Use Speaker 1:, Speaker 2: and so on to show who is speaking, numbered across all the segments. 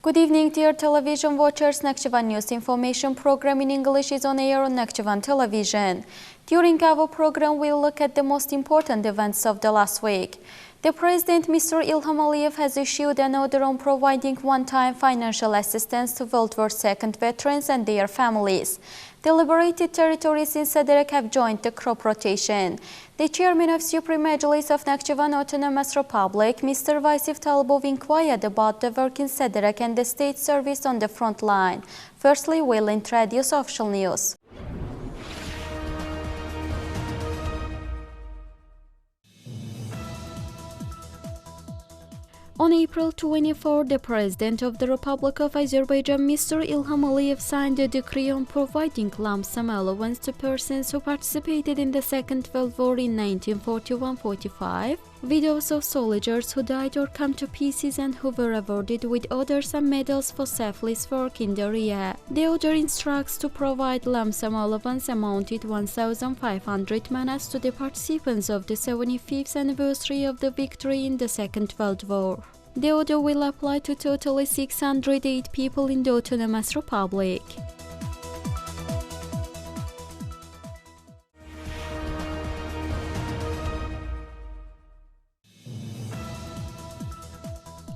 Speaker 1: Good evening, dear television watchers. Nakhchivan News Information program in English is on air on Nakhchivan television. During our program, we'll look at the most important events of the last week. The President, Mr. Ilham Aliyev, has issued an order on providing one-time financial assistance to World War II veterans and their families. The liberated territories in Sederek have joined the crop rotation. The chairman of Supreme Majlis of Nakhchivan Autonomous Republic, Mr. Vaisif Talibov, inquired about the work in Sederek and the state service on the front line. Firstly, we'll introduce official news. On April 24, the President of the Republic of Azerbaijan, Mr. Ilham Aliyev, signed a decree on providing lump sum allowance to persons who participated in the Second World War in 1941-45, widows of soldiers who died or come to pieces and who were awarded with orders and medals for selfless work in the area. The order instructs to provide lump sum allowance amounted 1,500 manas to the participants of the 75th anniversary of the victory in the Second World War. The order will apply to totally 608 people in the Autonomous Republic.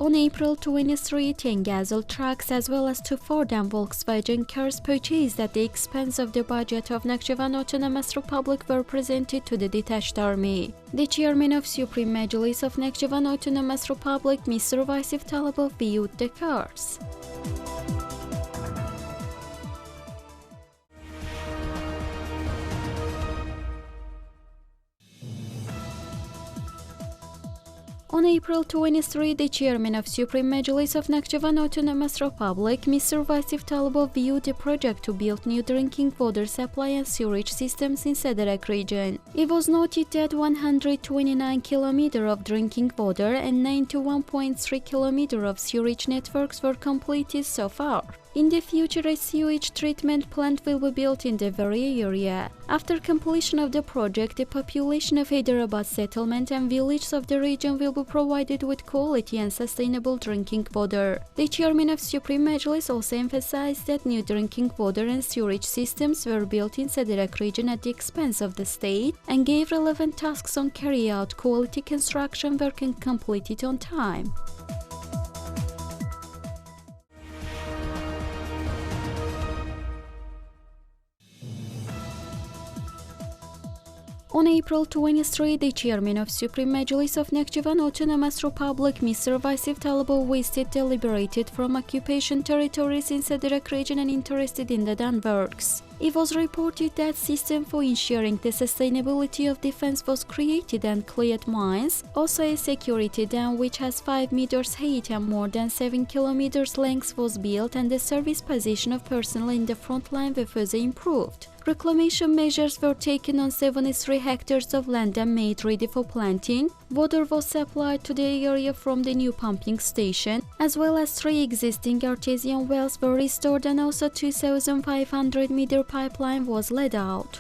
Speaker 1: On April 23, 10 Gazelle trucks as well as 2 Ford and Volkswagen cars purchased at the expense of the budget of Nakhchivan Autonomous Republic were presented to the detached army. The chairman of Supreme Majlis of Nakhchivan Autonomous Republic, Mr. Vaisif Talibov, viewed the cars. On April 23, the chairman of Supreme Majlis of Nakhchivan Autonomous Republic, Mr. Vaisif Talibov, viewed a project to build new drinking water supply and sewage systems in Sederek region. It was noted that 129 km of drinking water and 91.3 km of sewage networks were completed so far. In the future, a sewage treatment plant will be built in the very area. After completion of the project, the population of Hyderabad settlement and villages of the region will be provided with quality and sustainable drinking water. The chairman of Supreme Majlis also emphasized that new drinking water and sewage systems were built in Sederek region at the expense of the state and gave relevant tasks on carry out quality construction work and complete it on time. On April 23, the chairman of Supreme Majlis of Nakhchivan Autonomous Republic, Mr. Vaisif Talibov, visited the liberated from occupation territories in Sederek region and interested in the dam works. It was reported that system for ensuring the sustainability of defense was created and cleared mines. Also, a security dam which has 5 meters height and more than 7 kilometers length was built, and the service position of personnel in the front line were further improved. Reclamation measures were taken on 73 hectares of land and made ready for planting. Water was supplied to the area from the new pumping station, as well as 3 existing artesian wells were restored, and also 2,500-meter pipeline was laid out.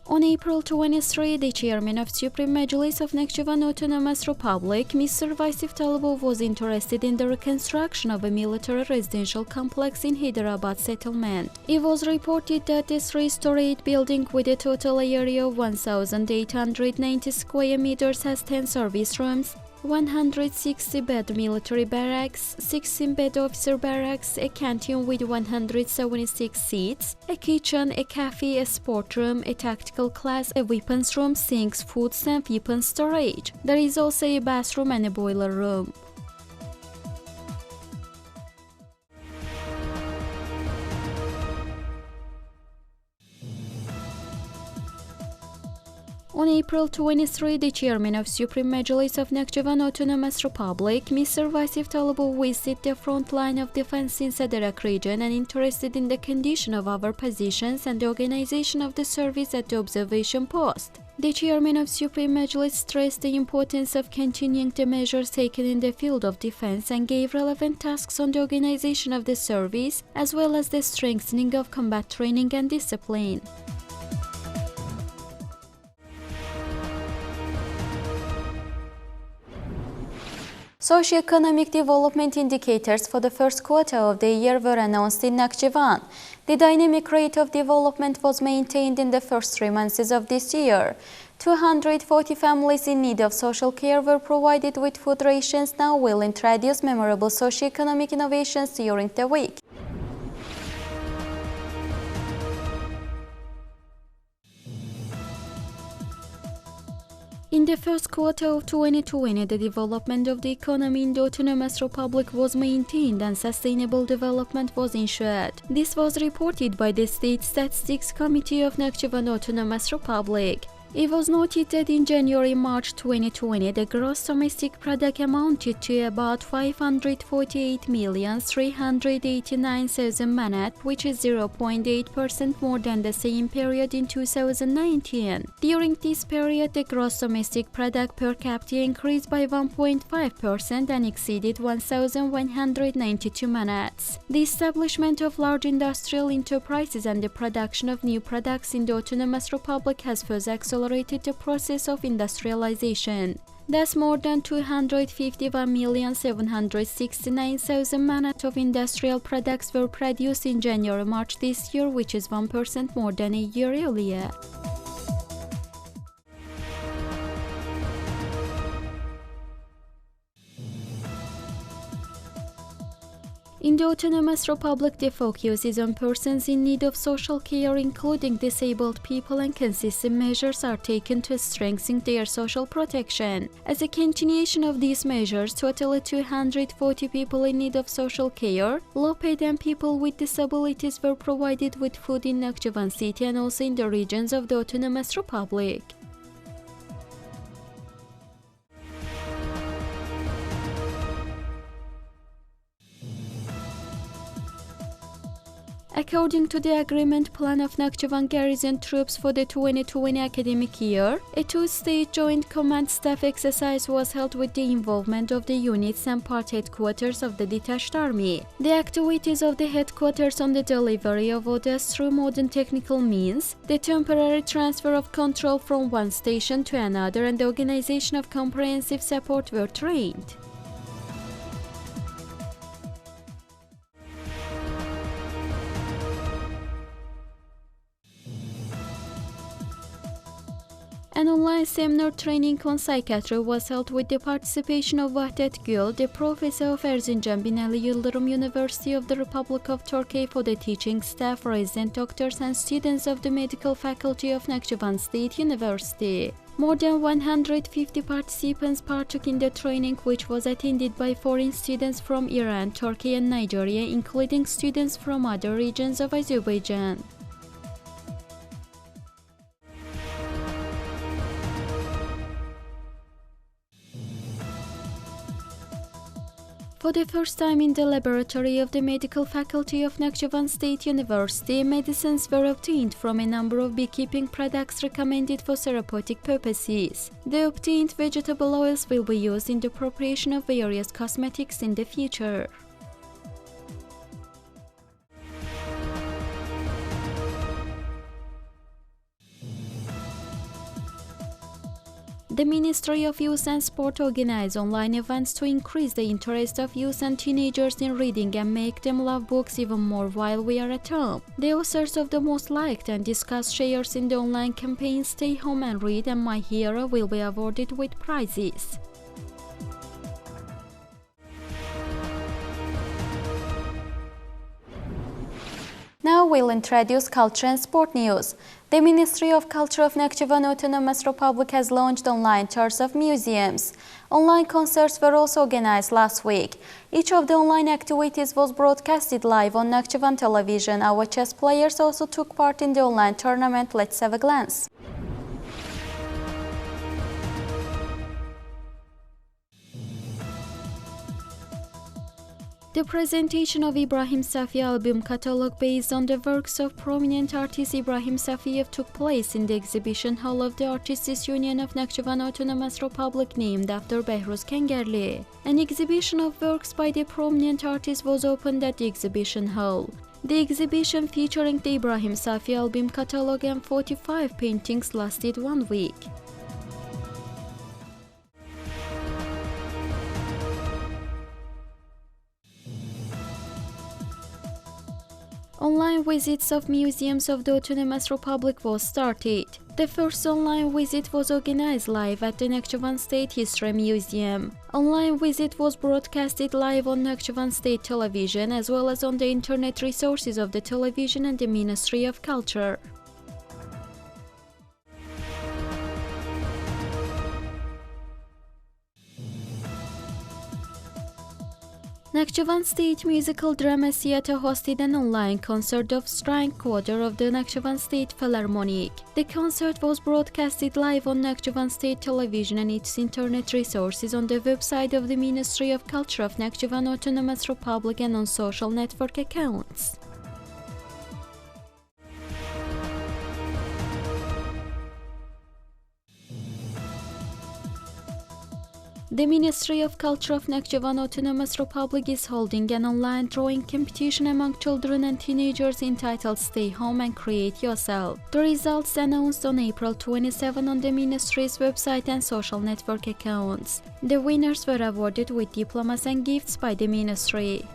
Speaker 1: On April 23, the chairman of Supreme Majlis of Nakhchivan Autonomous Republic, Mr. Vaisif Talibov, was interested in the reconstruction of a military residential complex in Hyderabad settlement. It was reported that this 3-story building with a total area of 1,890 square meters has 10 service rooms, 160-bed military barracks, 16-bed officer barracks, a canteen with 176 seats, a kitchen, a cafe, a sport room, a tactical class, a weapons room, sinks, foods and weapon storage. There is also a bathroom and a boiler room. On April 23, the chairman of Supreme Majlis of Nakhchivan Autonomous Republic, Mr. Vaisif Talibov, visited the front line of defense in Sederek region and interested in the condition of our positions and the organization of the service at the observation post. The chairman of Supreme Majlis stressed the importance of continuing the measures taken in the field of defense and gave relevant tasks on the organization of the service, as well as the strengthening of combat training and discipline. Socioeconomic development indicators for the first quarter of the year were announced in Nakhchivan. The dynamic rate of development was maintained in the first 3 months of this year. 240 families in need of social care were provided with food rations. Now will introduce memorable socioeconomic innovations during the week. In the first quarter of 2020, the development of the economy in the Autonomous Republic was maintained and sustainable development was ensured. This was reported by the State Statistics Committee of Nakhchivan Autonomous Republic. It was noted that in January-March 2020, the gross domestic product amounted to about 548,389,000 manat, which is 0.8% more than the same period in 2019. During this period, the gross domestic product per capita increased by 1.5% and exceeded 1,192 manats. The establishment of large industrial enterprises and the production of new products in the Autonomous Republic has further accelerated the process of industrialization. Thus, more than 251,769,000 manat of industrial products were produced in January-March this year, which is 1% more than a year earlier. In the Autonomous Republic, the focus is on persons in need of social care, including disabled people, and consistent measures are taken to strengthen their social protection. As a continuation of these measures, totally 240 people in need of social care, low-paid and people with disabilities were provided with food in Nakhchivan city and also in the regions of the Autonomous Republic. According to the agreement plan of Nakhchivan garrison troops for the 2020 academic year, a two-stage joint command staff exercise was held with the involvement of the units and part headquarters of the detached army. The activities of the headquarters on the delivery of orders through modern technical means, the temporary transfer of control from one station to another, and the organization of comprehensive support were trained. An online seminar training on psychiatry was held with the participation of Vahdet Gül, the professor of Erzincan Binali Yıldırım University of the Republic of Turkey, for the teaching staff, resident doctors, and students of the medical faculty of Nakhchivan State University. More than 150 participants partook in the training, which was attended by foreign students from Iran, Turkey, and Nigeria, including students from other regions of Azerbaijan. For the first time in the laboratory of the medical faculty of Nakhchivan State University, medicines were obtained from a number of beekeeping products recommended for therapeutic purposes. The obtained vegetable oils will be used in the preparation of various cosmetics in the future. The Ministry of Youth and Sport organized online events to increase the interest of youth and teenagers in reading and make them love books even more while we are at home. The authors of the most liked and discussed shares in the online campaign Stay Home and Read and My Hero will be awarded with prizes. Now we'll introduce culture and sport news. The Ministry of Culture of Nakhchivan Autonomous Republic has launched online tours of museums. Online concerts were also organized last week. Each of the online activities was broadcasted live on Nakhchivan television. Our chess players also took part in the online tournament. Let's have a glance. The presentation of Ibrahim Safi album catalog based on the works of prominent artist Ibrahim Safiyev took place in the exhibition hall of the Artists' Union of Nakhchivan Autonomous Republic, named after Behruz Kengerli. An exhibition of works by the prominent artist was opened at the exhibition hall. The exhibition featuring the Ibrahim Safi album catalog and 45 paintings lasted 1 week. Online visits of museums of the Autonomous Republic was started. The first online visit was organized live at the Nakhchivan State History Museum. Online visit was broadcasted live on Nakhchivan State Television as well as on the internet resources of the television and the Ministry of Culture. Nakhchivan State Musical Drama Theatre hosted an online concert of String Quarter of the Nakhchivan State Philharmonic. The concert was broadcasted live on Nakhchivan State Television and its internet resources on the website of the Ministry of Culture of Nakhchivan Autonomous Republic and on social network accounts. The Ministry of Culture of Nakhchivan Autonomous Republic is holding an online drawing competition among children and teenagers entitled Stay Home and Create Yourself. The results announced on April 27 on the Ministry's website and social network accounts. The winners were awarded with diplomas and gifts by the Ministry.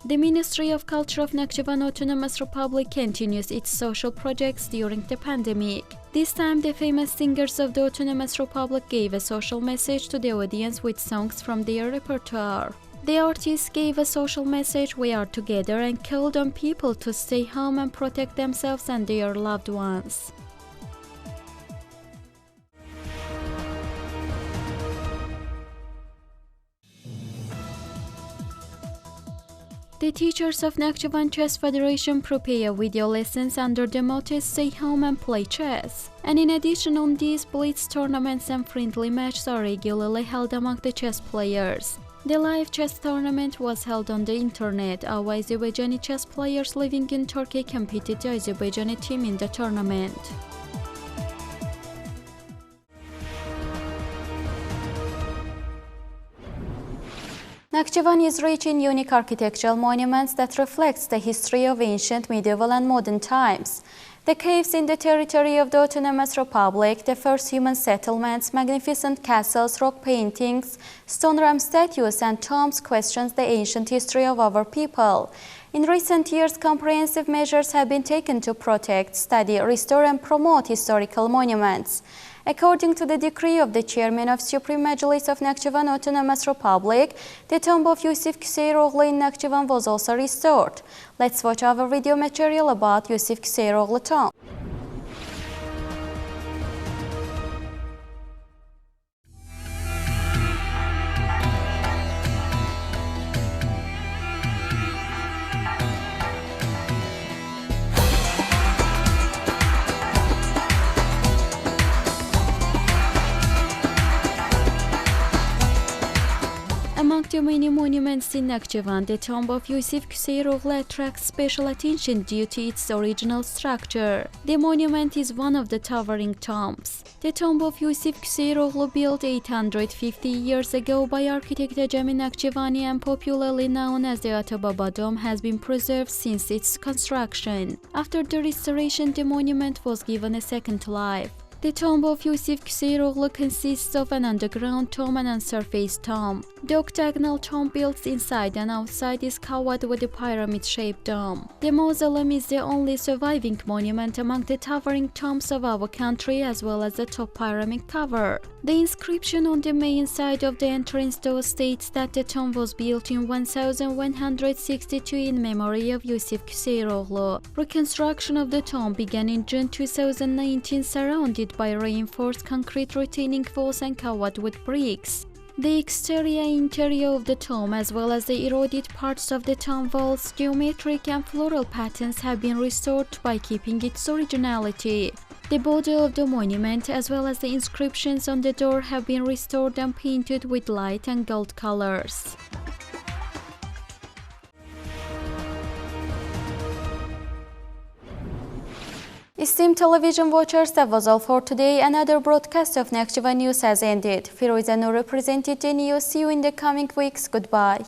Speaker 1: The Ministry of Culture of Nakhchivan Autonomous Republic continues its social projects during the pandemic. This time, the famous singers of the Autonomous Republic gave a social message to the audience with songs from their repertoire. The artists gave a social message, "We are together," and called on people to stay home and protect themselves and their loved ones. The teachers of Nakhchivan Chess Federation prepare video lessons under the motto "Stay home and play chess." And in addition on these, blitz tournaments and friendly matches are regularly held among the chess players. The live chess tournament was held on the internet. Our Azerbaijani chess players living in Turkey competed the Azerbaijani team in the tournament. Nakhchivan is rich in unique architectural monuments that reflects the history of ancient, medieval and modern times. The caves in the territory of the Autonomous Republic, the first human settlements, magnificent castles, rock paintings, stone ram statues and tombs questions the ancient history of our people. In recent years, comprehensive measures have been taken to protect, study, restore and promote historical monuments. According to the decree of the Chairman of Supreme Majlis of Nakhchivan Autonomous Republic, the tomb of Yusuf Kuseyroğlu in Nakhchivan was also restored. Let's watch our video material about Yusuf Kuseyroğlu tomb. Among the many monuments in Nakhchivan, the tomb of Yusuf Kuseyroğlu attracts special attention due to its original structure. The monument is one of the towering tombs. The tomb of Yusuf Kuseyroğlu, built 850 years ago by architect Ajami Nakhchivani and popularly known as the Atababa Dome, has been preserved since its construction. After the restoration, the monument was given a second life. The tomb of Yusuf Kuseyroğlu consists of an underground tomb and a surface tomb. The octagonal tomb built inside and outside is covered with a pyramid-shaped dome. The mausoleum is the only surviving monument among the towering tombs of our country, as well as the top pyramid cover. The inscription on the main side of the entrance door states that the tomb was built in 1162 in memory of Yusuf Kuseyroğlu. Reconstruction of the tomb began in June 2019, surrounded by reinforced concrete retaining walls and covered with bricks. The exterior and interior of the tomb, as well as the eroded parts of the tomb walls, geometric and floral patterns have been restored by keeping its originality. The border of the monument, as well as the inscriptions on the door, have been restored and painted with light and gold colors. Esteemed television watchers, that was all for today. Another broadcast of Nakhchivan News has ended. Firuza Nur represented the news. See you in the coming weeks. Goodbye.